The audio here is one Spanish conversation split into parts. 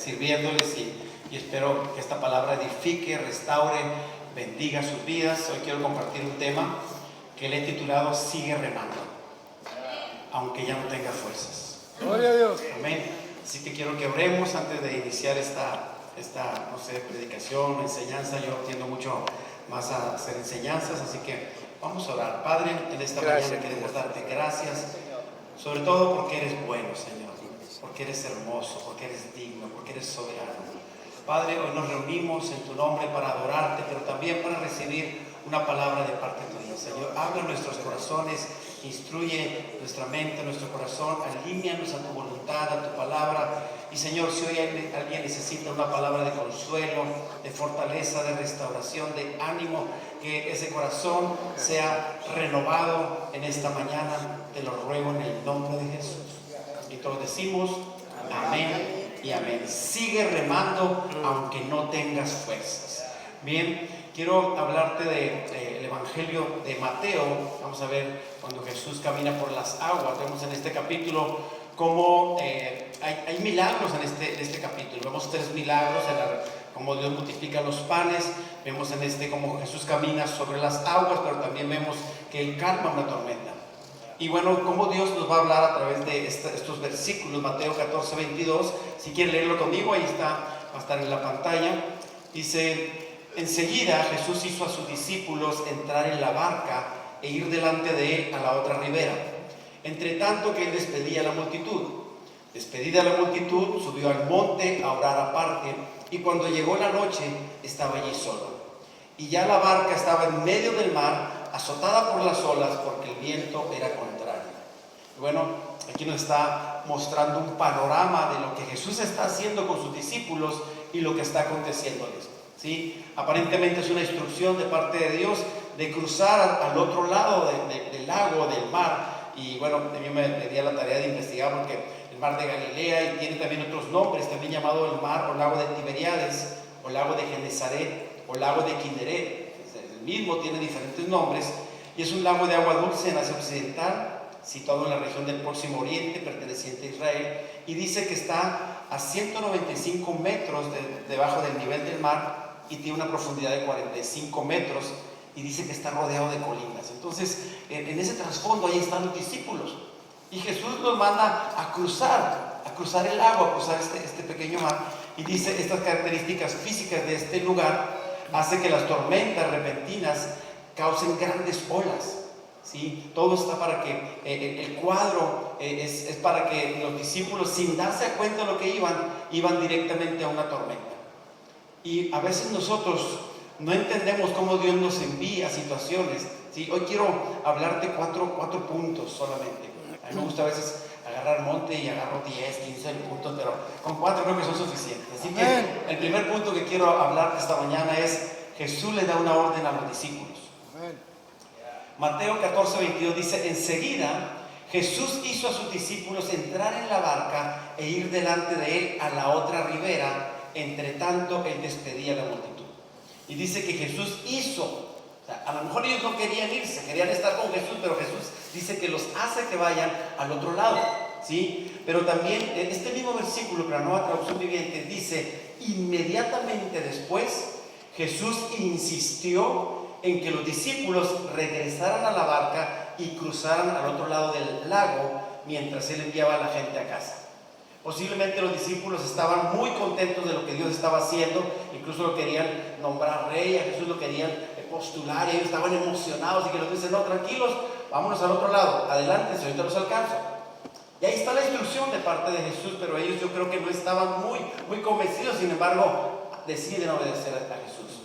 sirviéndoles y espero que esta palabra edifique, restaure, bendiga sus vidas. Hoy quiero compartir un tema que le he titulado Sigue remando, aunque ya no tenga fuerzas. Gloria a Dios. Amén. Así que quiero que oremos antes de iniciar esta predicación o enseñanza. Yo tiendo mucho más a hacer enseñanzas, así que vamos a orar. Padre, en esta mañana queremos darte gracias, sobre todo porque eres bueno, Señor, porque eres hermoso, porque eres digno, porque eres soberano. Padre, hoy nos reunimos en tu nombre para adorarte, pero también para recibir una palabra de parte tuya. Señor, habla en nuestros corazones, instruye nuestra mente, nuestro corazón, alíneanos a tu voluntad, a tu palabra. Y Señor, si hoy alguien necesita una palabra de consuelo, de fortaleza, de restauración, de ánimo, que ese corazón sea renovado en esta mañana, te lo ruego en el nombre de Jesús. Y todos decimos amén y amén. Sigue remando aunque no tengas fuerzas. Bien, quiero hablarte del Evangelio de Mateo. Vamos a ver cuando Jesús camina por las aguas. Vemos en este capítulo cómo hay milagros en este capítulo. Vemos 3 milagros, cómo Dios multiplica los panes. Vemos en cómo Jesús camina sobre las aguas, pero también vemos que Él calma una tormenta. Y bueno, cómo Dios nos va a hablar a través de estos versículos. Mateo 14, 22. Si quieren leerlo conmigo, ahí está, va a estar en la pantalla. Dice: enseguida Jesús hizo a sus discípulos entrar en la barca e ir delante de Él a la otra ribera, entre tanto que Él despedía a la multitud. Despedida la multitud, subió al monte a orar aparte, y cuando llegó la noche estaba allí solo. Y ya la barca estaba en medio del mar, azotada por las olas, porque el viento era contrario. Y bueno, aquí nos está mostrando un panorama de lo que Jesús está haciendo con sus discípulos y lo que está aconteciéndoles, ¿sí? Aparentemente es una instrucción de parte de Dios de cruzar al otro lado del lago, del mar. Y bueno, yo me di a la tarea de investigar, porque el mar de Galilea y tiene también otros nombres, también llamado el mar o lago de Tiberíades, o lago de Genesaret, o lago de Kineret. El mismo tiene diferentes nombres, y es un lago de agua dulce en Asia Occidental, situado en la región del Próximo Oriente, perteneciente a Israel, y dice que está a 195 metros debajo del nivel del mar, y tiene una profundidad de 45 metros, y dice que está rodeado de colinas. Entonces, en ese trasfondo ahí están los discípulos, y Jesús los manda a cruzar el lago, a cruzar este pequeño mar, y dice estas características físicas de este lugar hace que las tormentas repentinas causen grandes olas, ¿sí? Todo está para que el cuadro es para que los discípulos, sin darse cuenta de lo que iban directamente a una tormenta. Y a veces nosotros no entendemos cómo Dios nos envía a situaciones, ¿sí? Hoy quiero hablarte cuatro puntos solamente. A mí me gusta a veces agarrar monte y agarro 10, 15 puntos, pero con 4 creo que son suficientes. Así que el primer punto que quiero hablarte esta mañana es: Jesús le da una orden a los discípulos. Mateo 14, 22 dice: enseguida Jesús hizo a sus discípulos entrar en la barca e ir delante de Él a la otra ribera, entre tanto Él despedía a la multitud. Y dice que Jesús hizo, o sea, a lo mejor ellos no querían irse, querían estar con Jesús, pero Jesús dice que los hace que vayan al otro lado, ¿sí? Pero también este mismo versículo, pero la Nueva Traducción Viviente, dice: inmediatamente después Jesús insistió en que los discípulos regresaran a la barca y cruzaran al otro lado del lago mientras Él enviaba a la gente a casa. Posiblemente los discípulos estaban muy contentos de lo que Dios estaba haciendo, incluso lo querían nombrar rey, a Jesús lo querían postular, y ellos estaban emocionados, y que los dicen: no, tranquilos, vámonos al otro lado, adelante, si ahorita los alcanzo. Y ahí está la instrucción de parte de Jesús, pero ellos, yo creo que no estaban muy convencidos. Sin embargo, deciden obedecer a Jesús.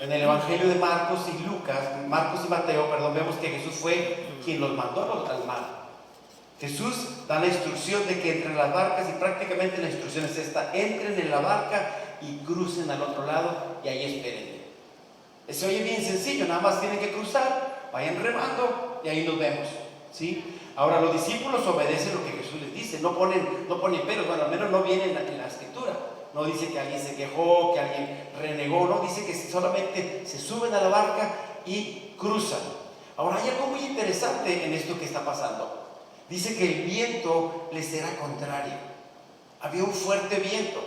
En el Evangelio de Marcos y Mateo, vemos que Jesús fue quien los mandó al mar. Jesús da la instrucción de que entren en las barcas, y prácticamente la instrucción es esta: entren en la barca y crucen al otro lado, y ahí esperen. Se oye bien sencillo, nada más tienen que cruzar, vayan remando y ahí nos vemos, ¿sí? Ahora, los discípulos obedecen lo que Jesús les dice, no ponen peros. Bueno, al menos no viene en la escritura. No dice que alguien se quejó, que alguien renegó, no, dice que solamente se suben a la barca y cruzan. Ahora, hay algo muy interesante en esto que está pasando. Dice que el viento les era contrario. Había un fuerte viento.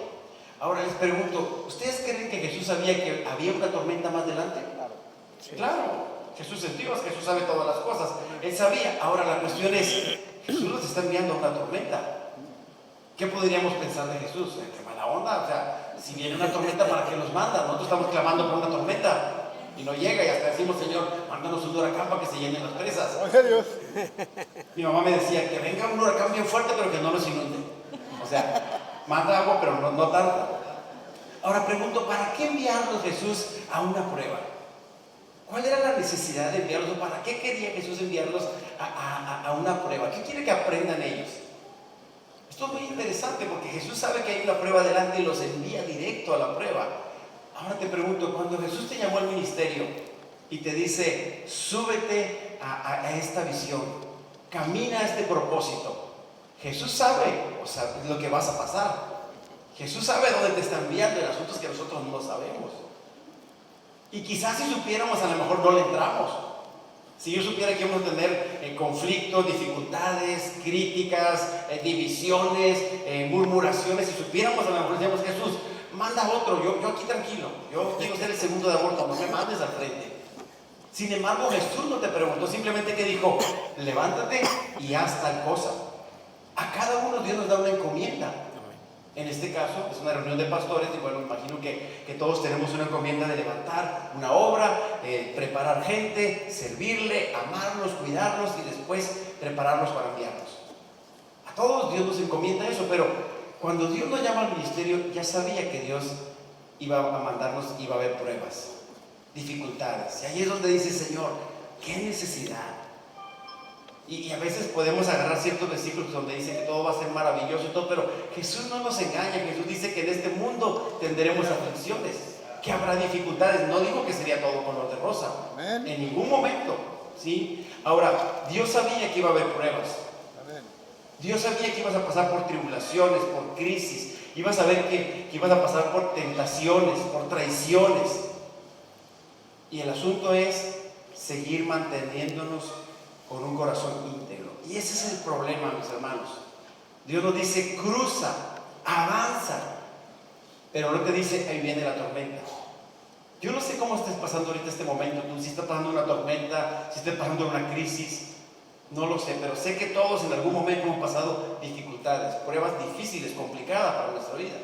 Ahora les pregunto, ¿ustedes creen que Jesús sabía que había una tormenta más adelante? Claro. Sí. Claro, Jesús es Dios, Jesús sabe todas las cosas, Él sabía. Ahora la cuestión es, Jesús nos está enviando una tormenta. ¿Qué podríamos pensar de Jesús? ¿Qué mala onda? O sea, si viene una tormenta, ¿para qué nos manda? Nosotros estamos clamando por una tormenta y no llega, y hasta decimos, Señor, mándanos un huracán para que se llenen las presas. Oye Dios. Mi mamá me decía que venga un huracán bien fuerte, pero que no nos inunde. O sea, manda agua, pero no tanto. Ahora pregunto, ¿para qué enviarlos Jesús a una prueba? ¿Cuál era la necesidad de enviarlos? ¿Para qué quería Jesús enviarlos a una prueba? ¿Qué quiere que aprendan ellos? Esto es muy interesante porque Jesús sabe que hay una prueba delante y los envía directo a la prueba. Ahora te pregunto, cuando Jesús te llamó al ministerio y te dice, súbete a esta visión, camina a este propósito, Jesús sabe, o sea, lo que vas a pasar. Jesús sabe dónde te está enviando, en asuntos que nosotros no sabemos. Y quizás si supiéramos, a lo mejor no le entramos. Si yo supiera que íbamos a tener conflictos, dificultades, críticas, divisiones, murmuraciones, si supiéramos, a lo mejor decíamos, Jesús, manda otro, yo aquí tranquilo, yo quiero ser el segundo de aborto, no me mandes al frente. Sin embargo, Jesús no te preguntó, simplemente que dijo, levántate y haz tal cosa. A cada uno Dios nos da una encomienda. En este caso es una reunión de pastores y bueno, imagino que todos tenemos una encomienda de levantar una obra, preparar gente, servirle, amarlos, cuidarlos y después prepararlos para enviarlos. A todos Dios nos encomienda eso, pero cuando Dios nos llama al ministerio ya sabía que Dios iba a mandarnos, iba a haber pruebas, dificultades. Y ahí es donde dice, Señor, ¿qué necesidad? Y a veces podemos agarrar ciertos versículos donde dice que todo va a ser maravilloso y todo, pero Jesús no nos engaña. Jesús dice que en este mundo tendremos aflicciones, que habrá dificultades. No dijo que sería todo color de rosa, en ningún momento, ¿sí? Ahora, Dios sabía que iba a haber pruebas. Dios sabía que ibas a pasar por tribulaciones, por crisis. Ibas a ver que ibas a pasar por tentaciones, por traiciones. Y el asunto es seguir manteniéndonos con un corazón íntegro. Y ese es el problema, mis hermanos. Dios nos dice, cruza, avanza, pero no te dice, ahí viene la tormenta. Yo no sé cómo estés pasando ahorita este momento, tú si estás pasando una tormenta, si estás pasando una crisis, no lo sé, pero sé que todos en algún momento hemos pasado dificultades, pruebas difíciles, complicadas para nuestra vida.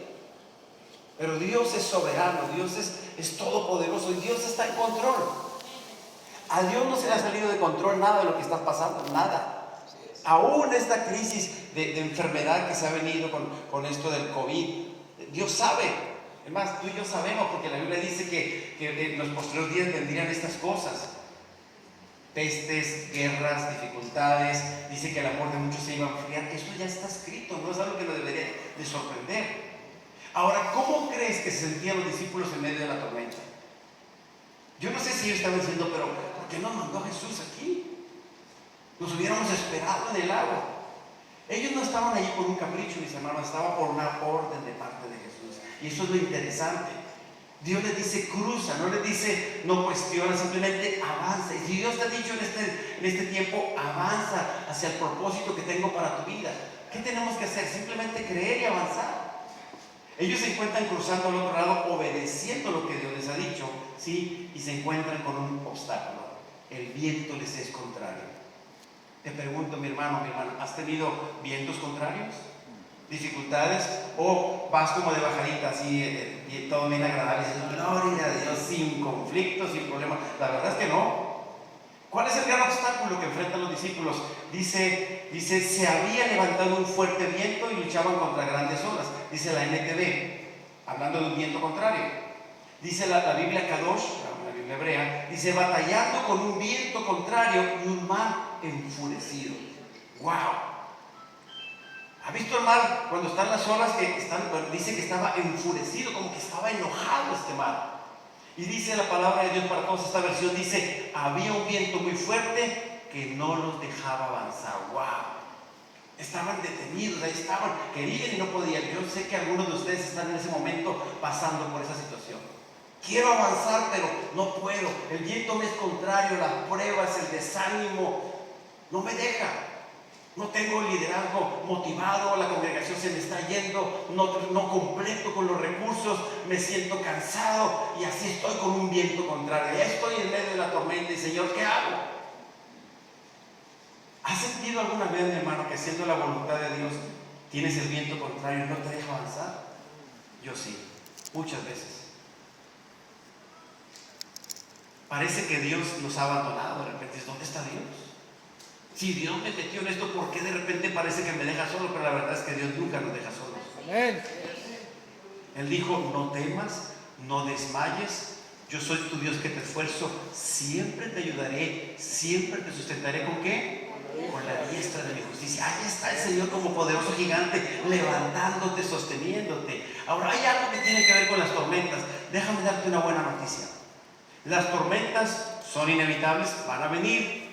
Pero Dios es soberano, Dios es todopoderoso y Dios está en control. A Dios no se le ha salido de control nada de lo que está pasando, nada. Aún esta crisis de enfermedad que se ha venido con esto del COVID, Dios sabe. Es más, tú y yo sabemos porque la Biblia dice que en los posteriores días vendrían estas cosas. Pestes, guerras, dificultades, dice que el amor de muchos se iba a enfriar. Eso ya está escrito, no es algo que nos debería de sorprender. Ahora, ¿cómo crees que se sentían los discípulos en medio de la tormenta? Yo no sé si ellos estaban diciendo, pero ¿por qué nos mandó Jesús aquí? Nos hubiéramos esperado en el agua. Ellos no estaban allí por un capricho, mis hermanos, estaban por una orden de parte de Jesús. Y eso es lo interesante. Dios les dice cruza, no les dice no cuestiona, simplemente avanza. Y si Dios te ha dicho en este tiempo, avanza hacia el propósito que tengo para tu vida, ¿qué tenemos que hacer? Simplemente creer y avanzar. Ellos se encuentran cruzando al otro lado, obedeciendo lo que Dios les ha dicho, ¿sí? Y se encuentran con un obstáculo. El viento les es contrario. Te pregunto, mi hermano, ¿has tenido vientos contrarios? ¿Dificultades? ¿O vas como de bajadita, así, y todo bien agradable? Y dices, gloria a Dios, sin conflictos, sin problemas. La verdad es que no. ¿Cuál es el gran obstáculo que enfrentan los discípulos? Dice, se había levantado un fuerte viento y luchaban contra grandes olas. Dice la NTV, hablando de un viento contrario. Dice la Biblia Kadosh, la Biblia hebrea, dice, batallando con un viento contrario y un mar enfurecido. ¡Wow! ¿Ha visto el mar cuando están las olas dice que estaba enfurecido, como que estaba enojado este mar? Y dice la palabra de Dios para todos, esta versión dice, había un viento muy fuerte que no los dejaba avanzar. ¡Wow! Estaban detenidos, ahí estaban, querían y no podían. Yo sé que algunos de ustedes están en ese momento pasando por esa situación. Quiero avanzar, pero no puedo. El viento me es contrario, las pruebas, el desánimo, no me deja. No tengo liderazgo motivado, la congregación se me está yendo, no completo con los recursos, me siento cansado y así estoy con un viento contrario. Ya estoy en medio de la tormenta y Señor, ¿qué hago? ¿Has sentido alguna vez, mi hermano, que siendo la voluntad de Dios tienes el viento contrario y no te deja avanzar? Yo sí, muchas veces. Parece que Dios nos ha abandonado. De repente, ¿dónde está Dios? Si Dios me metió en esto, ¿por qué de repente parece que me deja solo? Pero la verdad es que Dios nunca nos deja solos. Amén. Él dijo, no temas, no desmayes, yo soy tu Dios que te esfuerzo, siempre te ayudaré, siempre te sustentaré. ¿Con qué? Con la diestra de mi justicia. Ahí está el Señor como poderoso gigante, levantándote, sosteniéndote. Ahora, hay algo que tiene que ver con las tormentas. Déjame darte una buena noticia. Las tormentas son inevitables, van a venir,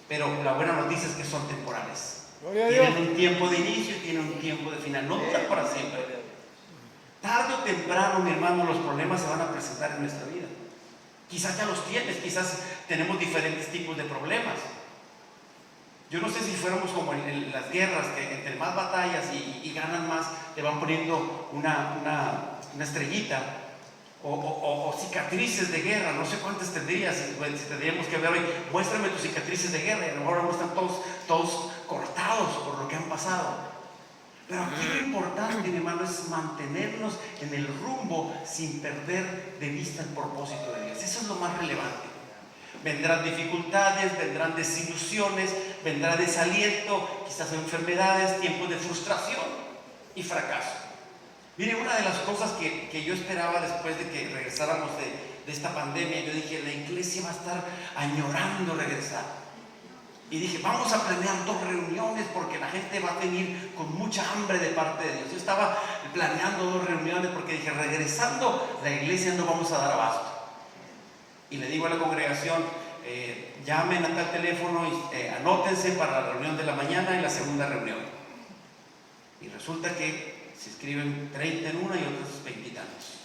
pero la buena noticia es que son temporales. Tienen un tiempo de inicio y tienen un tiempo de final, no duran para siempre. Tarde o temprano, mi hermano, los problemas se van a presentar en nuestra vida. Quizás ya los tienes, quizás tenemos diferentes tipos de problemas. Yo no sé si fuéramos como en las guerras, que entre más batallas y ganan más, te van poniendo una estrellita. O cicatrices de guerra, no sé cuántas tendrías, si tendríamos que ver hoy, muéstrame tus cicatrices de guerra, y a lo mejor están todos cortados por lo que han pasado. Pero aquí lo importante, mi hermano, es mantenernos en el rumbo sin perder de vista el propósito de Dios. Eso es lo más relevante. Vendrán dificultades, vendrán desilusiones, vendrá desaliento, quizás enfermedades, tiempos de frustración y fracaso. Mire, una de las cosas que yo esperaba después de que regresáramos de esta pandemia, yo dije, la iglesia va a estar añorando regresar. Y dije, vamos a planear 2 reuniones porque la gente va a venir con mucha hambre de parte de Dios. Yo estaba planeando 2 reuniones porque dije, regresando, la iglesia no vamos a dar abasto. Y le digo a la congregación, llamen a tal teléfono y anótense para la reunión de la mañana y la segunda reunión. Y resulta que se escriben 30 en una y otros 20 y tantos.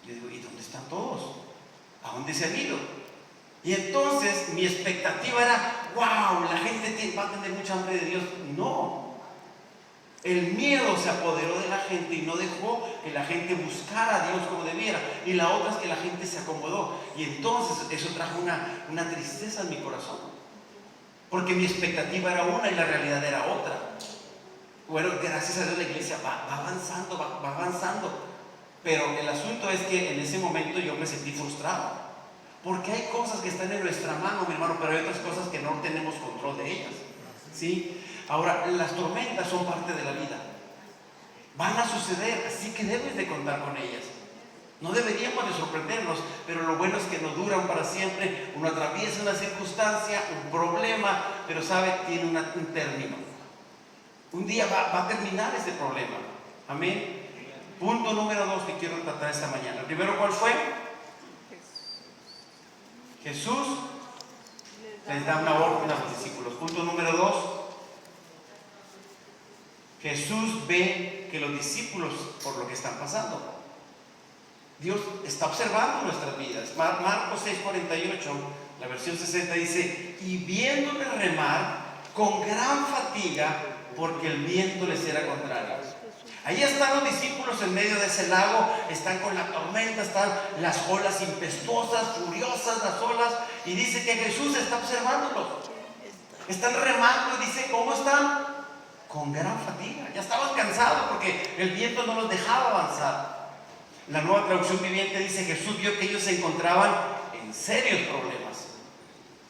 Yo digo, ¿y dónde están todos? ¿A dónde se han ido? Y entonces mi expectativa era, wow, la gente va a tener mucha hambre de Dios. No. El miedo se apoderó de la gente y no dejó que la gente buscara a Dios como debiera. Y la otra es que la gente se acomodó. Y entonces eso trajo una tristeza en mi corazón. Porque mi expectativa era una y la realidad era otra. Bueno, gracias a Dios la iglesia va avanzando. Pero el asunto es que en ese momento yo me sentí frustrado. Porque hay cosas que están en nuestra mano, mi hermano, pero hay otras cosas que no tenemos control de ellas. ¿Sí? Ahora, las tormentas son parte de la vida. Van a suceder, así que debes de contar con ellas. No deberíamos de sorprendernos, pero lo bueno es que no duran para siempre. Uno atraviesa una circunstancia, un problema, pero sabe, tiene un término. Un día va a terminar ese problema. Amén. Punto número 2 que quiero tratar esta mañana. El primero, ¿cuál fue? Jesús les da una orden a los discípulos. Punto número 2. Jesús ve que los discípulos, por lo que están pasando, Dios está observando nuestras vidas. Marcos 6:48, la versión 60 dice, y viéndole remar con gran fatiga, porque el viento les era contrario. Ahí están los discípulos en medio de ese lago, están con la tormenta, están las olas impetuosas, furiosas las olas, y dice que Jesús está observándolos. Están remando y dice, ¿cómo están? Con gran fatiga, ya estaban cansados porque el viento no los dejaba avanzar. La Nueva Traducción Viviente dice, Jesús vio que ellos se encontraban en serios problemas.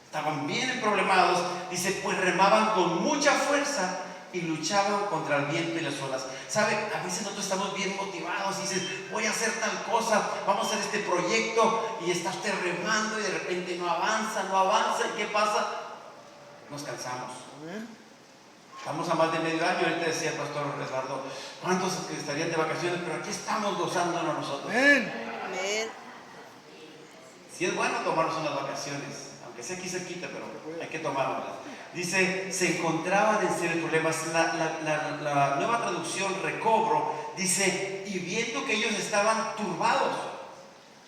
Estaban bien emproblemados, dice, pues remaban con mucha fuerza y luchaban contra el viento y las olas. ¿Sabe? A veces nosotros estamos bien motivados y dices, voy a hacer tal cosa, vamos a hacer este proyecto, y está usted remando y de repente no avanza, ¿y qué pasa? Nos cansamos. Estamos a más de medio año. Ahorita decía el pastor Eduardo, ¿cuántos estarían de vacaciones? Pero aquí estamos gozándonos nosotros. Amén. Si es bueno tomarnos unas vacaciones, aunque sea aquí cerquita, pero hay que tomarlas. Dice, se encontraban en serios problemas. La Nueva Traducción Recobro dice, y viendo que ellos estaban turbados.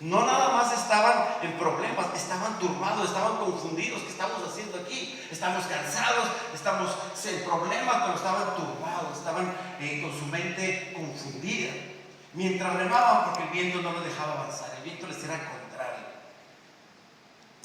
No nada más estaban en problemas, estaban turbados, estaban confundidos. ¿Qué estamos haciendo aquí? Estamos cansados, estamos en problemas, pero estaban turbados, estaban con su mente confundida. Mientras remaban, porque el viento no los dejaba avanzar, el viento les era contrario.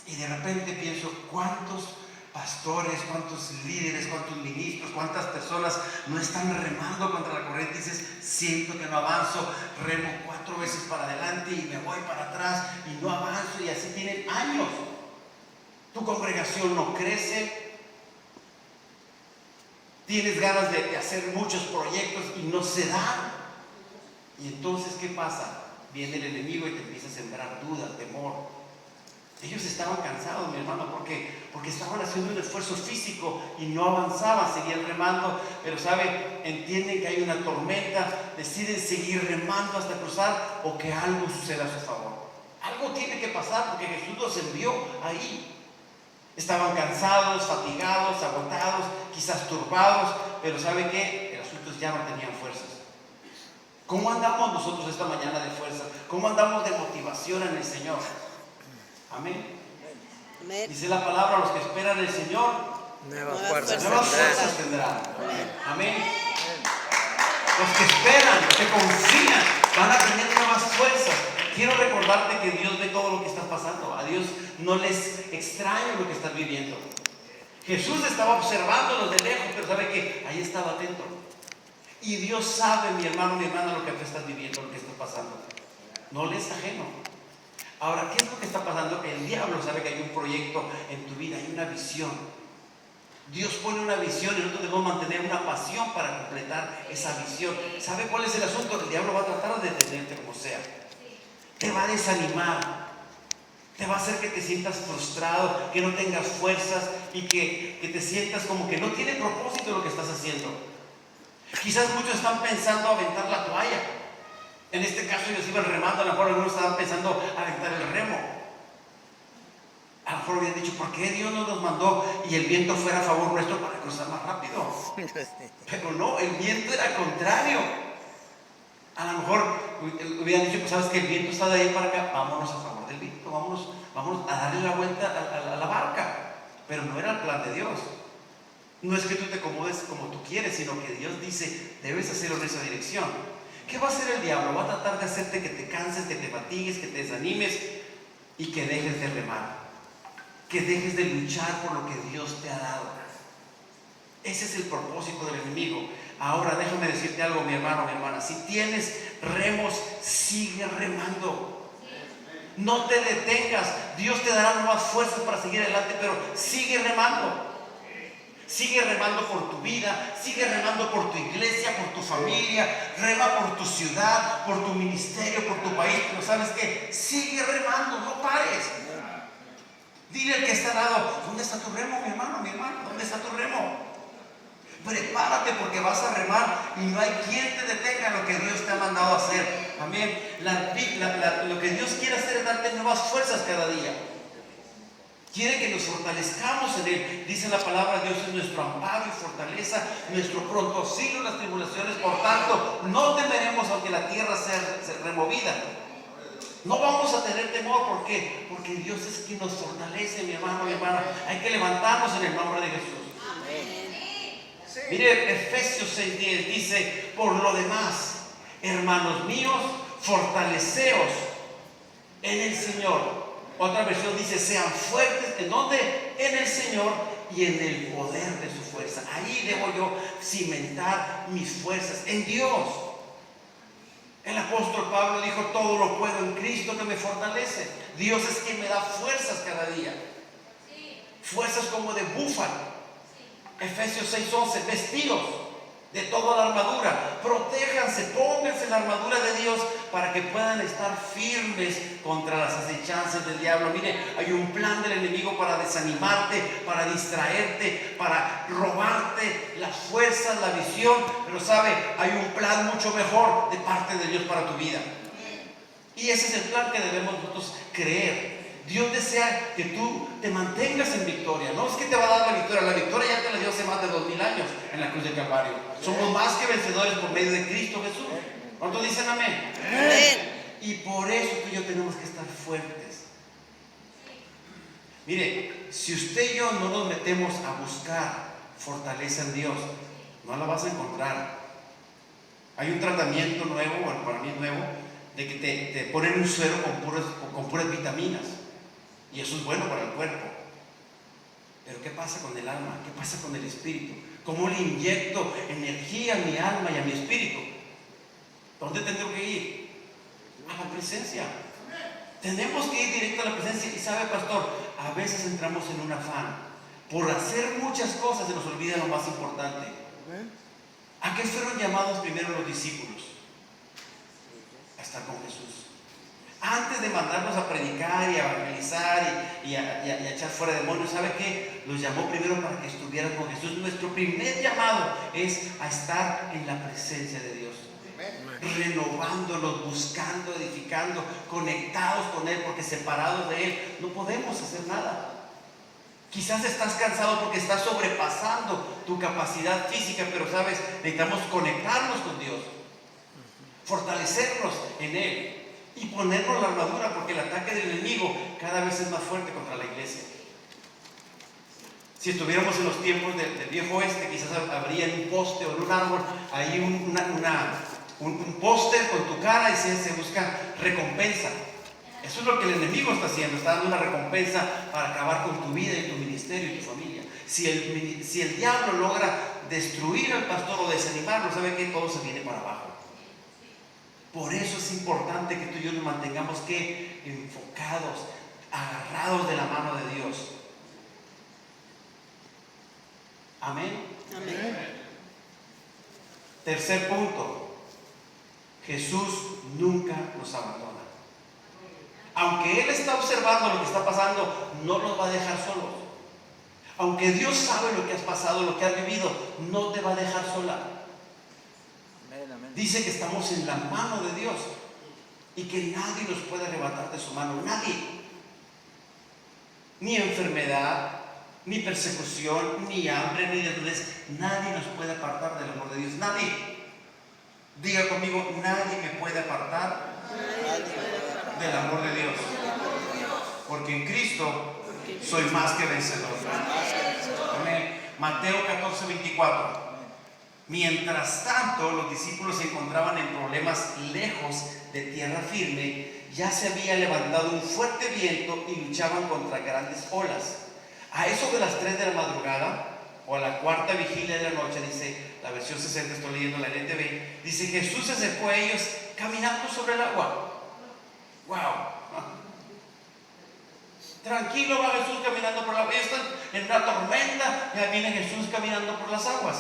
Y de repente pienso, ¿cuántos pastores, cuántos líderes, cuántos ministros, cuántas personas no están remando contra la corriente? Dices, siento que no avanzo, remo 4 veces para adelante y me voy para atrás y no avanzo, y así tienen años. Tu congregación no crece, tienes ganas de hacer muchos proyectos y no se dan. Y entonces, ¿qué pasa? Viene el enemigo y te empieza a sembrar duda, temor. Ellos estaban cansados, mi hermano, porque estaban haciendo un esfuerzo físico y no avanzaban, seguían remando, pero ¿sabe? Entienden que hay una tormenta, deciden seguir remando hasta cruzar, o que algo suceda a su favor. Algo tiene que pasar, porque Jesús los envió ahí. Estaban cansados, fatigados, agotados, quizás turbados, pero ¿sabe qué? El asunto es ya no tenían fuerzas. ¿Cómo andamos nosotros esta mañana de fuerza? ¿Cómo andamos de motivación en el Señor? Amén. Amén. Dice la palabra, los que esperan en el Señor, nuevas fuerzas tendrán. Amén. Los que esperan, los que confían, van a tener nuevas fuerzas. Quiero recordarte que Dios ve todo lo que está pasando. A Dios no les extraña lo que estás viviendo. Jesús estaba observándolos de lejos, pero sabe que ahí estaba atento. Y Dios sabe, mi hermano, mi hermana, lo que tú estás viviendo, lo que está pasando. No le es ajeno. Ahora, ¿qué es lo que está pasando? El diablo sabe que hay un proyecto en tu vida, hay una visión. Dios pone una visión y nosotros debemos mantener una pasión para completar esa visión. ¿Sabe cuál es el asunto? El diablo va a tratar de detenerte como sea. Te va a desanimar. Te va a hacer que te sientas frustrado, que no tengas fuerzas y que te sientas como que no tiene propósito lo que estás haciendo. Quizás muchos están pensando aventar la toalla. En este caso ellos iban remando, a lo mejor algunos estaban pensando aventar el remo. A lo mejor habían dicho, ¿por qué Dios no nos mandó y el viento fuera a favor nuestro para cruzar más rápido? Pero no, el viento era contrario. A lo mejor hubieran dicho, pues sabes que el viento está de ahí para acá, vámonos a favor del viento, vámonos a darle la vuelta a la barca. Pero no era el plan de Dios. No es que tú te acomodes como tú quieres, sino que Dios dice, debes hacerlo en esa dirección. ¿Qué va a hacer el diablo? Va a tratar de hacerte que te canses, que te fatigues, que te desanimes y que dejes de remar, que dejes de luchar por lo que Dios te ha dado. Ese es el propósito del enemigo. Ahora déjame decirte algo, mi hermano, mi hermana. Si tienes remos, sigue remando. No te detengas. Dios te dará nuevas fuerzas para seguir adelante, pero sigue remando. Sigue remando por tu vida, sigue remando por tu iglesia, por tu familia, rema por tu ciudad, por tu ministerio, por tu país. Pero ¿sabes qué? Sigue remando, no pares. Dile al que está al lado, ¿dónde está tu remo, mi hermano, mi hermana? ¿Dónde está tu remo? Prepárate porque vas a remar y no hay quien te detenga lo que Dios te ha mandado a hacer. Amén. Lo que Dios quiere hacer es darte nuevas fuerzas cada día. Quiere que nos fortalezcamos en Él. Dice la palabra, Dios es nuestro amparo y fortaleza, nuestro pronto auxilio en las tribulaciones. Por tanto, no temeremos aunque la tierra sea removida. No vamos a tener temor. ¿Por qué? Porque Dios es quien nos fortalece, mi hermano, mi hermana. Hay que levantarnos en el nombre de Jesús. Amén. Mire, Efesios 6:10 dice, por lo demás, hermanos míos, fortaleceos en el Señor. Otra versión dice, sean fuertes. ¿En dónde? En el Señor y en el poder de su fuerza. Ahí debo yo cimentar mis fuerzas, en Dios. El apóstol Pablo dijo, todo lo puedo en Cristo que me fortalece. Dios es quien me da fuerzas cada día. Fuerzas como de búfalo. Efesios 6:11, vestidos de toda la armadura, protéjanse, pónganse la armadura de Dios para que puedan estar firmes contra las acechanzas del diablo. Mire, hay un plan del enemigo para desanimarte, para distraerte, para robarte las fuerzas, la visión, pero sabe, hay un plan mucho mejor de parte de Dios para tu vida. Y ese es el plan que debemos nosotros creer. Dios desea que tú te mantengas en victoria. No es que te va a dar la victoria ya te la dio hace más de 2000 años en la cruz de Calvario. Somos más que vencedores por medio de Cristo Jesús. ¿Cuántos dicen amén? Amén. Y por eso tú y yo tenemos que estar fuertes. Mire, si usted y yo no nos metemos a buscar fortaleza en Dios, no la vas a encontrar. Hay un tratamiento nuevo, bueno, para mí es nuevo, de que te ponen un suero con puras vitaminas. Y eso es bueno para el cuerpo. Pero ¿qué pasa con el alma? ¿Qué pasa con el espíritu? ¿Cómo le inyecto energía a mi alma y a mi espíritu? ¿Dónde tengo que ir? A la presencia. Tenemos que ir directo a la presencia. Y sabe, pastor, a veces entramos en un afán. Por hacer muchas cosas se nos olvida lo más importante. ¿A qué fueron llamados primero los discípulos? A estar con Jesús. Antes de mandarlos a predicar y a evangelizar y a echar fuera demonios, ¿sabe qué? Los llamó primero para que estuvieran con Jesús. Nuestro primer llamado es a estar en la presencia de Dios, renovándonos, buscando, edificando, conectados con Él, porque separados de Él no podemos hacer nada. Quizás estás cansado porque estás sobrepasando tu capacidad física, pero sabes, necesitamos conectarnos con Dios, fortalecernos en Él y ponernos la armadura, porque el ataque del enemigo cada vez es más fuerte contra la iglesia. Si estuviéramos en los tiempos del viejo oeste, quizás habría en un poste o en un árbol ahí un póster con tu cara y se busca recompensa. Eso es lo que el enemigo está haciendo, está dando una recompensa para acabar con tu vida y tu ministerio y tu familia. Si el diablo logra destruir al pastor o desanimarlo, ¿sabe qué? Todo se viene para abajo. Por eso es importante que tú y yo nos mantengamos enfocados, agarrados de la mano de Dios. Amén. Amén. Tercer punto, Jesús nunca nos abandona. Aunque Él está observando lo que está pasando, no nos va a dejar solos. Aunque Dios sabe lo que has pasado, lo que has vivido, no te va a dejar sola. Dice que estamos en la mano de Dios y que nadie nos puede arrebatar de su mano. Nadie. Ni enfermedad, ni persecución, ni hambre, ni desnudez. Nadie nos puede apartar del amor de Dios. Nadie. Diga conmigo, nadie me puede apartar del amor de Dios. Porque en Cristo soy más que vencedor. Amén. Mateo 14:24. Mientras tanto, los discípulos se encontraban en problemas lejos de tierra firme. Ya se había levantado un fuerte viento y luchaban contra grandes olas. A eso de las 3 de la madrugada, o a la cuarta vigilia de la noche, dice la versión 60, estoy leyendo la NTV, dice: Jesús se acercó a ellos caminando sobre el agua. ¡Wow! Tranquilo va Jesús caminando por la agua. Ellos están en una tormenta y ahí viene Jesús caminando por las aguas.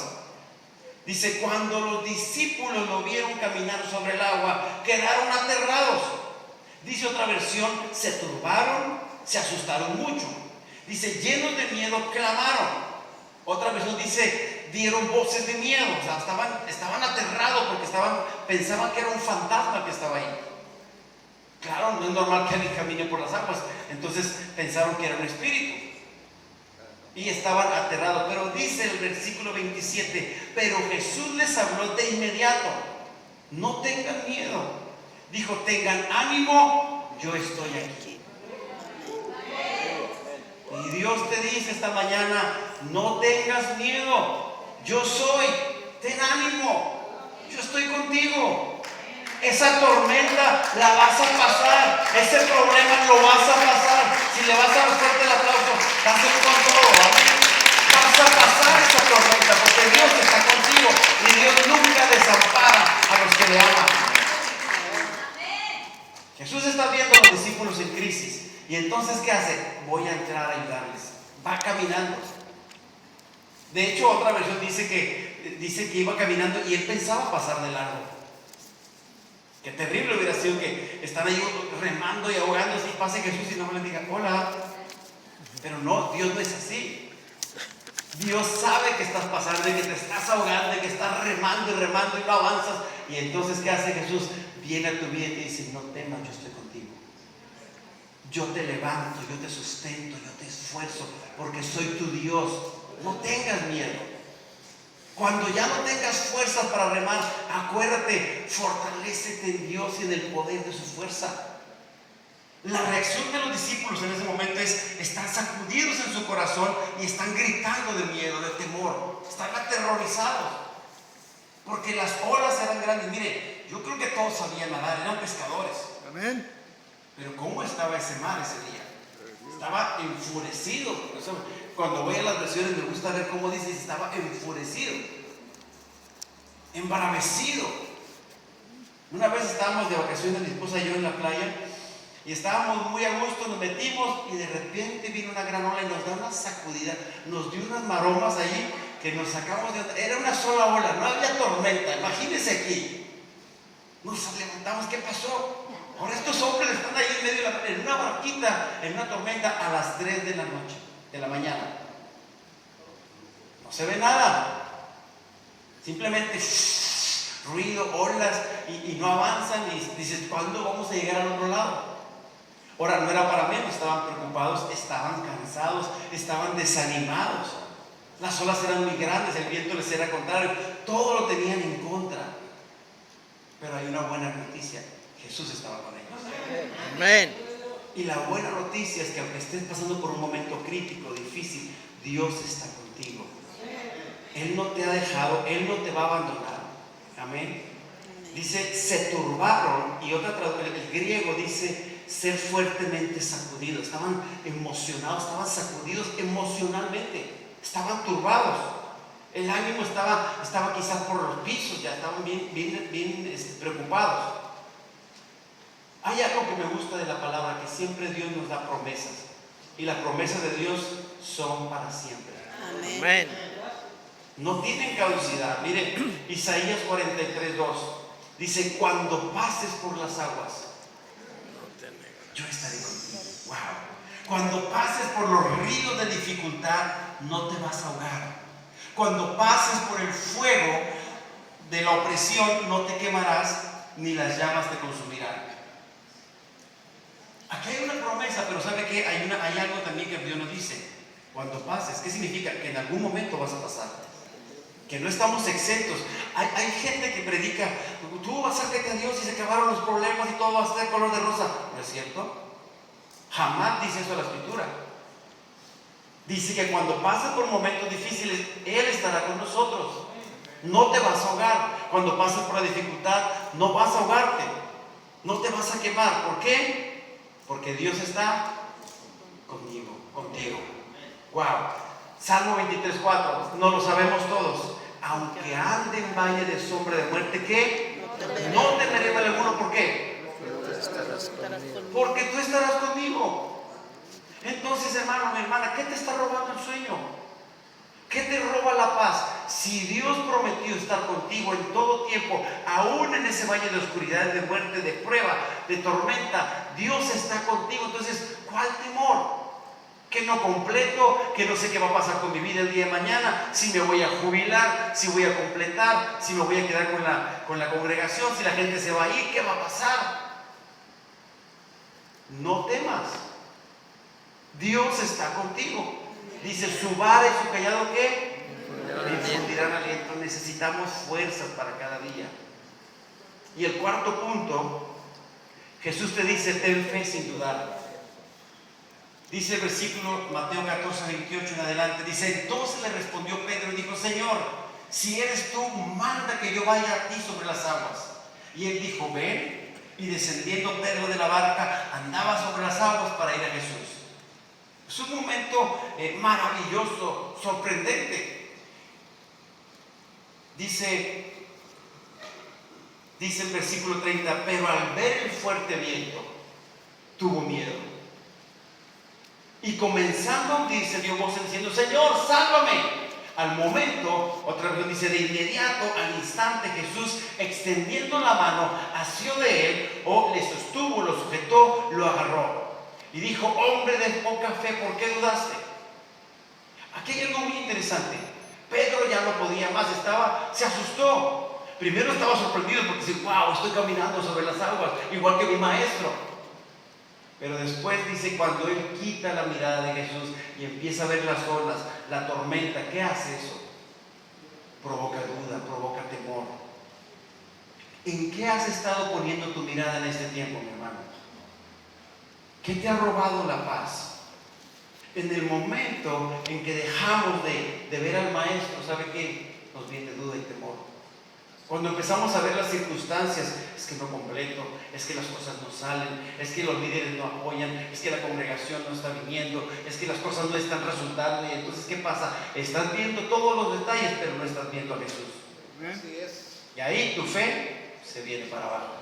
Dice: cuando los discípulos lo vieron caminar sobre el agua, quedaron aterrados. Dice otra versión: se turbaron, se asustaron mucho. Dice: llenos de miedo, clamaron. Otra versión dice: dieron voces de miedo. O sea, estaban aterrados porque pensaban que era un fantasma que estaba ahí. Claro, no es normal que alguien camine por las aguas. Entonces pensaron que era un espíritu y estaban aterrados. Pero dice el versículo 27: pero Jesús les habló de inmediato: no tengan miedo. Dijo: tengan ánimo, yo estoy aquí. Y Dios te dice esta mañana: no tengas miedo, yo soy, ten ánimo, yo estoy contigo. Esa tormenta la vas a pasar, ese problema lo vas a pasar. Si le vas a dar fuerte el aplauso, dáselo con todo, amén. Vas a pasar esa tormenta porque Dios está contigo y Dios nunca desampara a los que le aman. Jesús está viendo a los discípulos en crisis y entonces ¿qué hace? Voy a entrar a ayudarles. Va caminando. De hecho, otra versión dice que iba caminando y él pensaba pasar de largo. Qué terrible hubiera sido que están ahí remando y ahogándose y pase Jesús y no les diga hola. Pero no, Dios no es así. Dios sabe que estás pasando, de que te estás ahogando, de que estás remando y remando y no avanzas. Y entonces ¿qué hace Jesús? Viene a tu vida y te dice: no temas, yo estoy contigo. Yo te levanto, yo te sustento, yo te esfuerzo, porque soy tu Dios. No tengas miedo. Cuando ya no tengas fuerzas para remar, acuérdate, fortalécete en Dios y en el poder de su fuerza. La reacción de los discípulos en ese momento están sacudidos en su corazón y están gritando de miedo, de temor. Están aterrorizados porque las olas eran grandes. Mire, yo creo que todos sabían nadar, eran pescadores. Amén. Pero ¿cómo estaba ese mar ese día? Estaba enfurecido. Cuando voy a las versiones me gusta ver cómo dice, estaba enfurecido, embravecido. Una vez estábamos de vacaciones, mi esposa y yo, en la playa, y estábamos muy a gusto, nos metimos y de repente vino una gran ola y nos da una sacudida, nos dio unas maromas ahí que nos sacamos de... Era una sola ola, no había tormenta, imagínense aquí. Nos levantamos, ¿qué pasó? Ahora estos hombres están ahí en medio de en una barquita, en una tormenta a las 3 de la noche, de la mañana. No se ve nada, simplemente ruido, olas y no avanzan y dices, ¿cuándo vamos a llegar al otro lado? Ahora, no era para menos, estaban preocupados, estaban cansados, estaban desanimados. Las olas eran muy grandes, el viento les era contrario, todo lo tenían en contra. Pero hay una buena noticia, Jesús estaba con ellos. Amén. Y la buena noticia es que aunque estés pasando por un momento crítico, difícil, Dios está contigo. Él no te ha dejado, Él no te va a abandonar. Amén. Dice, se turbaron, y otra traducción, el griego dice, ser fuertemente sacudidos. Estaban emocionados, estaban sacudidos emocionalmente, estaban turbados. El ánimo estaba quizás por los pisos, ya estaban bien preocupados. Hay algo que me gusta de la palabra, que siempre Dios nos da promesas, y las promesas de Dios son para siempre. Amén. No tienen caducidad. Miren, Isaías 43:2 dice, cuando pases por las aguas, yo estaré contigo. Wow. Cuando pases por los ríos de dificultad, no te vas a ahogar. Cuando pases por el fuego de la opresión, no te quemarás, ni las llamas te consumirán. Aquí hay una promesa, pero ¿sabe qué? Hay algo también que Dios nos dice. Cuando pases, ¿qué significa? Que en algún momento vas a pasar. Que no estamos exentos. Hay gente que predica, tú acércate a Dios y se acabaron los problemas y todo va a ser color de rosa. ¿No es cierto? Jamás dice eso la Escritura. Dice que cuando pases por momentos difíciles, Él estará con nosotros. No te vas a ahogar. Cuando pases por la dificultad, no vas a ahogarte. No te vas a quemar. ¿Por qué? Porque Dios está contigo. Wow. Salmo 23:4. No lo sabemos todos. Aunque ande en valle de sombra de muerte, ¿qué? No temeré mal alguno. ¿Por qué? Porque tú estarás conmigo. Entonces, hermano, mi hermana, ¿qué te está robando el sueño? ¿Qué te roba la paz? Si Dios prometió estar contigo en todo tiempo, aún en ese valle de oscuridad, de muerte, de prueba, de tormenta, Dios está contigo. Entonces, ¿cuál temor? Que no completo, que no sé qué va a pasar con mi vida el día de mañana, si me voy a jubilar, si voy a completar, si me voy a quedar con la congregación, si la gente se va a ir, ¿qué va a pasar? No temas. Dios está contigo. Dice, su vara y su callado, ¿qué? Le infundirán aliento. Necesitamos fuerzas para cada día. Y el cuarto punto, Jesús te dice, ten fe sin dudar. Dice el versículo Mateo 14:28 en adelante, dice, entonces le respondió Pedro y dijo, Señor, si eres tú, manda que yo vaya a ti sobre las aguas. Y él dijo, ven. Y descendiendo Pedro de la barca, andaba sobre las aguas para ir a Jesús. Es un momento maravilloso, sorprendente. Dice el versículo 30, pero al ver el fuerte viento, tuvo miedo. Y comenzando a hundirse, dio voz diciendo, Señor, sálvame. Al momento, otra vez dice, de inmediato, al instante, Jesús, extendiendo la mano, asió de él, o le sostuvo, lo sujetó, lo agarró. Y dijo, hombre de poca fe, ¿por qué dudaste? Aquí hay algo muy interesante. Pedro ya no podía más, se asustó. Primero estaba sorprendido porque dice, wow, estoy caminando sobre las aguas, igual que mi maestro. Pero después dice, cuando él quita la mirada de Jesús y empieza a ver las olas, la tormenta, ¿qué hace eso? provoca duda, provoca temor. ¿En qué has estado poniendo tu mirada en este tiempo, mi hermano? ¿Qué te ha robado la paz? En el momento en que dejamos de ver al maestro, ¿sabe qué? Nos viene duda y temor. Cuando empezamos a ver las circunstancias, es que no completo, es que las cosas no salen, es que los líderes no apoyan, es que la congregación no está viniendo, es que las cosas no están resultando. Y entonces, ¿qué pasa? Estás viendo todos los detalles, pero no estás viendo a Jesús. Así es. Y ahí tu fe se viene para abajo.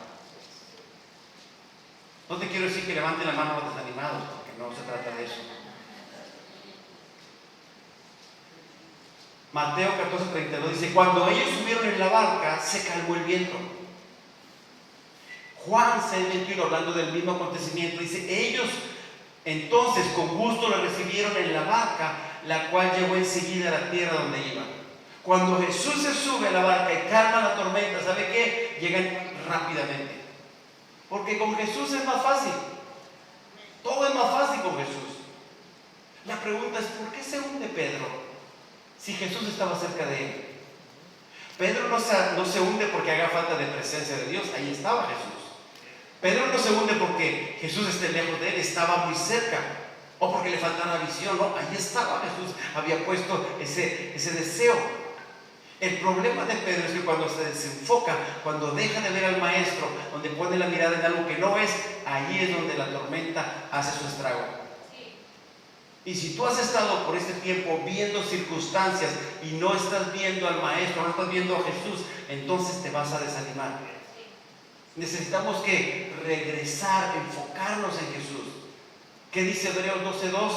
No te quiero decir que levanten la mano los desanimados, porque no se trata de eso. Mateo 14:32 dice: cuando ellos subieron en la barca, se calmó el viento. Juan 6:21, hablando del mismo acontecimiento, dice: ellos entonces con gusto lo recibieron en la barca, la cual llegó enseguida a la tierra donde iban. Cuando Jesús se sube a la barca y calma la tormenta, ¿sabe qué? Llegan rápidamente. Porque con Jesús es más fácil. Todo es más fácil con Jesús. La pregunta es: ¿por qué se hunde Pedro si Jesús estaba cerca de él? Pedro no se hunde porque haga falta de presencia de Dios. Ahí estaba Jesús. Pedro no se hunde porque Jesús esté lejos de él, estaba muy cerca. O porque le faltaba visión. No, ahí estaba Jesús. Había puesto ese deseo. El problema de Pedro es que cuando se desenfoca, cuando deja de ver al maestro, donde pone la mirada en algo que no es, ahí es donde la tormenta hace su estrago. Y si tú has estado por este tiempo viendo circunstancias y no estás viendo al maestro, no estás viendo a Jesús, entonces te vas a desanimar. Necesitamos que regresar, enfocarnos en Jesús. ¿Qué dice Hebreos 12:2?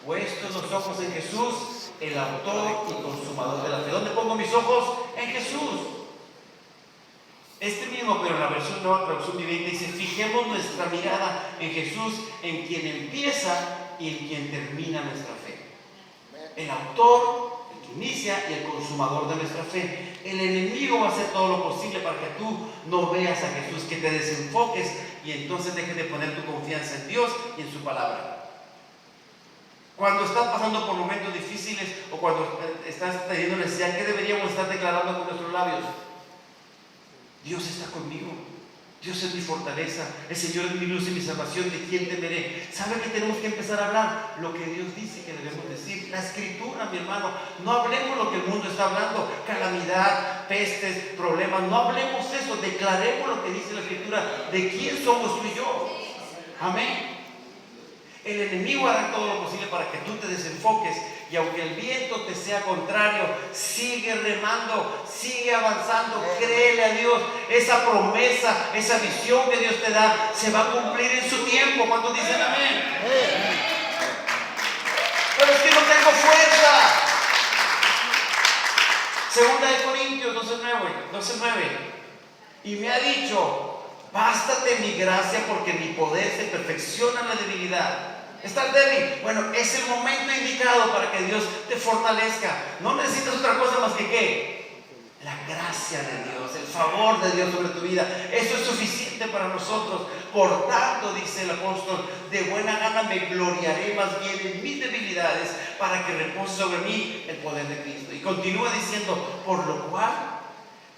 Puestos los ojos en Jesús, el autor y consumador de la fe. ¿Dónde pongo mis ojos? En Jesús. Este mismo, pero en la versión Nueva Traducción Viviente, dice: fijemos nuestra mirada en Jesús, en quien empieza y en quien termina nuestra fe. El autor, el que inicia, y el consumador de nuestra fe. El enemigo va a hacer todo lo posible para que tú no veas a Jesús, que te desenfoques y entonces dejes de poner tu confianza en Dios y en su palabra. Cuando estás pasando por momentos difíciles o cuando estás teniendo necesidad, ¿qué deberíamos estar declarando con nuestros labios? Dios está conmigo. Dios es mi fortaleza, el Señor es mi luz y mi salvación, ¿de quién temeré? ¿Sabe que tenemos que empezar a hablar? Lo que Dios dice que debemos decir, la Escritura, mi hermano. No hablemos lo que el mundo está hablando, calamidad, pestes, problemas, no hablemos eso, declaremos lo que dice la Escritura, de quién somos tú y yo. Amén. El enemigo hará todo lo posible para que tú te desenfoques, y aunque el viento te sea contrario, sigue remando, sigue avanzando, créele a Dios. Esa promesa, esa visión que Dios te da, se va a cumplir en su tiempo. ¿Cuántos dicen amén? Pero es que no tengo fuerza. Segunda de Corintios 12:9. Y me ha dicho: bástate mi gracia, porque mi poder se perfecciona en la debilidad. ¿Estás débil? Bueno, es el momento indicado para que Dios te fortalezca. No necesitas otra cosa más que ¿qué? La gracia de Dios, el favor de Dios sobre tu vida. Eso es suficiente para nosotros. Por tanto, dice el apóstol, de buena gana me gloriaré más bien en mis debilidades, para que repose sobre mí el poder de Cristo. Y continúa diciendo: por lo cual,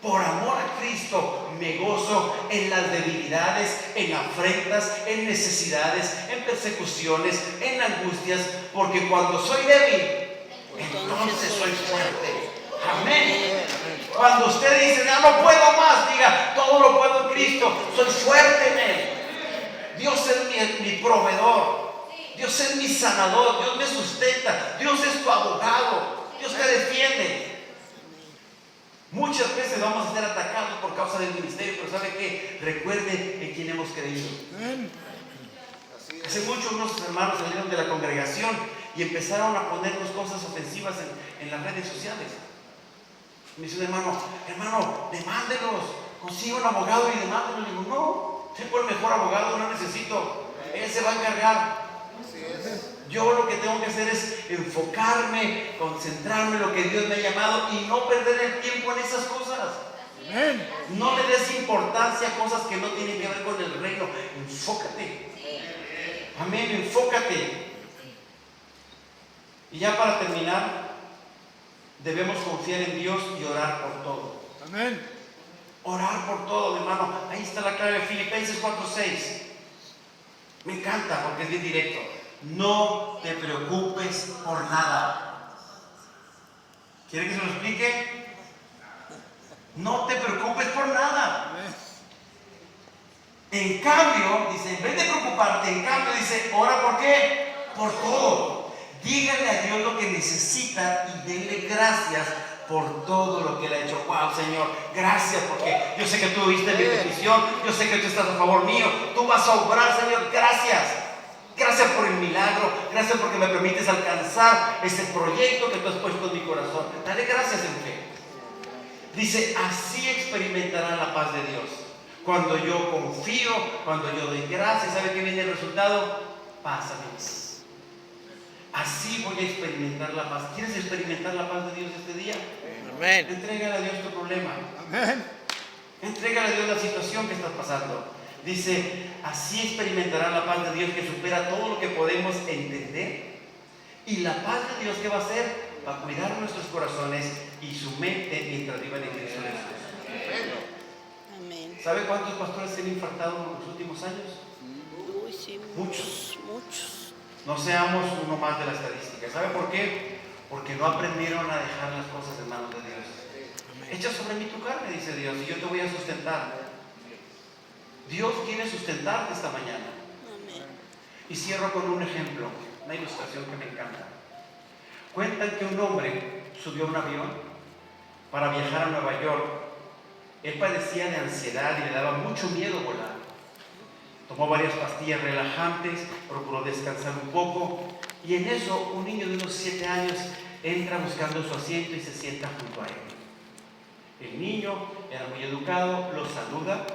por amor a Cristo, me gozo en las debilidades, en afrentas, en necesidades, en persecuciones, en angustias, porque cuando soy débil, entonces soy fuerte. Amén. Cuando usted dice: ya no puedo más, diga: todo lo puedo en Cristo, soy fuerte en Él. Dios es mi proveedor, Dios es mi sanador, Dios me sustenta, Dios es tu abogado, Dios te defiende. Muchas veces vamos a ser atacados por causa del ministerio, pero ¿sabe qué? Recuerde en quién hemos creído. Hace mucho unos hermanos salieron de la congregación y empezaron a ponernos cosas ofensivas en las redes sociales. Me dice un hermano: demándelos, consiga un abogado y demándelos. Le digo: no, tengo el mejor abogado, no necesito, él se va a encargar. Yo lo que tengo que hacer es enfocarme, concentrarme en lo que Dios me ha llamado y no perder el tiempo en esas cosas. No le des importancia a cosas que no tienen que ver con el reino. Enfócate. Amén, enfócate. Y ya para terminar, debemos confiar en Dios y orar por todo. Amén. Orar por todo, hermano. Ahí está la clave, Filipenses 4:6. Me encanta porque es bien directo. No te preocupes por nada. ¿Quiere que se lo explique? No te preocupes por nada. En cambio, dice, en vez de preocuparte, en cambio dice, ora ¿por qué? Por todo. Dígale a Dios lo que necesita y denle gracias por todo lo que Él ha hecho. Wow, Señor, gracias porque yo sé que tú viste mi petición, yo sé que tú estás a favor mío, tú vas a obrar, Señor, gracias. Gracias por el milagro, gracias porque me permites alcanzar ese proyecto que tú has puesto en mi corazón. Dale gracias en fe. Dice, así experimentarán la paz de Dios. Cuando yo confío, cuando yo doy gracias, ¿sabe qué viene el resultado? Paz, amigos. Así voy a experimentar la paz. ¿Quieres experimentar la paz de Dios este día? Amén. Entrégale a Dios tu problema. Amén. Entrégale a Dios la situación que estás pasando. Dice, así experimentarán la paz de Dios que supera todo lo que podemos entender. Y la paz de Dios, ¿qué va a hacer? Va a cuidar nuestros corazones y su mente mientras vivan en Cristo Jesús. Amén. ¿Sabe cuántos pastores se han infartado en los últimos años? Uy, sí, Muchos. muchos. No seamos uno más de la estadística. ¿Sabe por qué? Porque no aprendieron a dejar las cosas en manos de Dios. Echa sobre mí tu carne, dice Dios, y yo te voy a sustentar. Dios quiere sustentarte esta mañana. Amén. Y cierro con un ejemplo, una ilustración que me encanta. Cuentan que un hombre subió a un avión para viajar a Nueva York. Él padecía de ansiedad y le daba mucho miedo volar. Tomó varias pastillas relajantes, procuró descansar un poco y en eso un niño de unos 7 años entra buscando su asiento y se sienta junto a él. El niño era muy educado, lo saluda,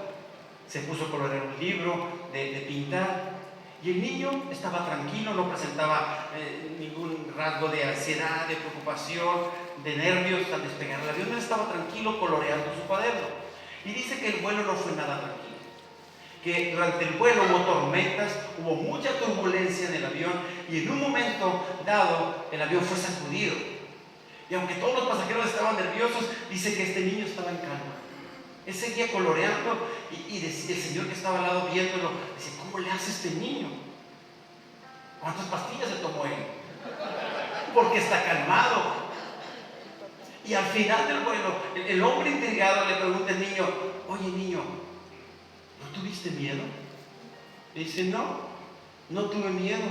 se puso a colorear un libro de pintar y el niño estaba tranquilo, no presentaba ningún rasgo de ansiedad, de preocupación, de nervios al despegar el avión. Él estaba tranquilo coloreando su cuaderno y dice que el vuelo no fue nada tranquilo, que durante el vuelo hubo tormentas, hubo mucha turbulencia en el avión y en un momento dado el avión fue sacudido. Y aunque todos los pasajeros estaban nerviosos, dice que este niño estaba en calma. Él seguía coloreando y el señor que estaba al lado viéndolo, dice, ¿cómo le hace este niño? ¿Cuántas pastillas se tomó él? Porque está calmado. Y al final del vuelo, el hombre intrigado le pregunta al niño, oye niño, ¿no tuviste miedo? Y dice, no tuve miedo.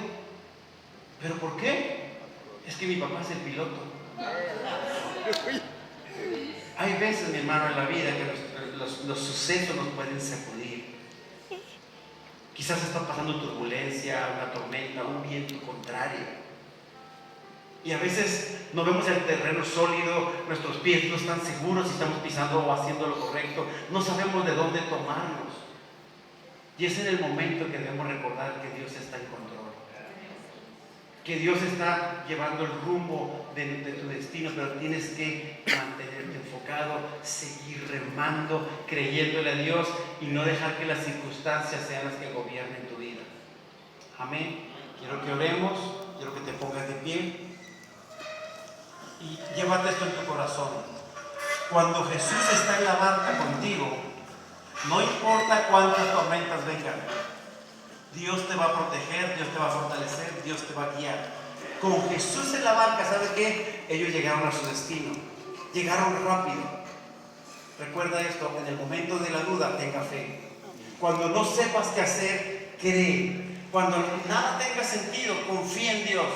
¿Pero por qué? Es que mi papá es el piloto. Hay veces, mi hermano, en la vida que los sucesos nos pueden sacudir. Quizás está pasando turbulencia, una tormenta, un viento contrario. Y a veces no vemos el terreno sólido, nuestros pies no están seguros si estamos pisando o haciendo lo correcto, no sabemos de dónde tomarnos. Y es en el momento que debemos recordar que Dios está en control, que Dios está llevando el rumbo de tu destino, pero tienes que mantenerte enfocado, seguir remando, creyéndole a Dios y no dejar que las circunstancias sean las que gobiernen tu vida. Amén. Quiero que oremos, quiero que te pongas de pie. Y llévate esto en tu corazón. Cuando Jesús está en la barca contigo, no importa cuántas tormentas vengan, Dios te va a proteger, Dios te va a fortalecer, Dios te va a guiar. Con Jesús en la barca, ¿sabe qué? Ellos llegaron a su destino, llegaron rápido. Recuerda esto, en el momento de la duda, tenga fe. Cuando no sepas qué hacer, cree. Cuando nada tenga sentido, confía en Dios.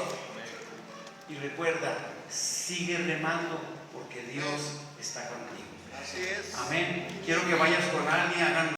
Y recuerda, sigue remando porque Dios está contigo. Así es. Amén. Quiero que vayas con alguien, hagan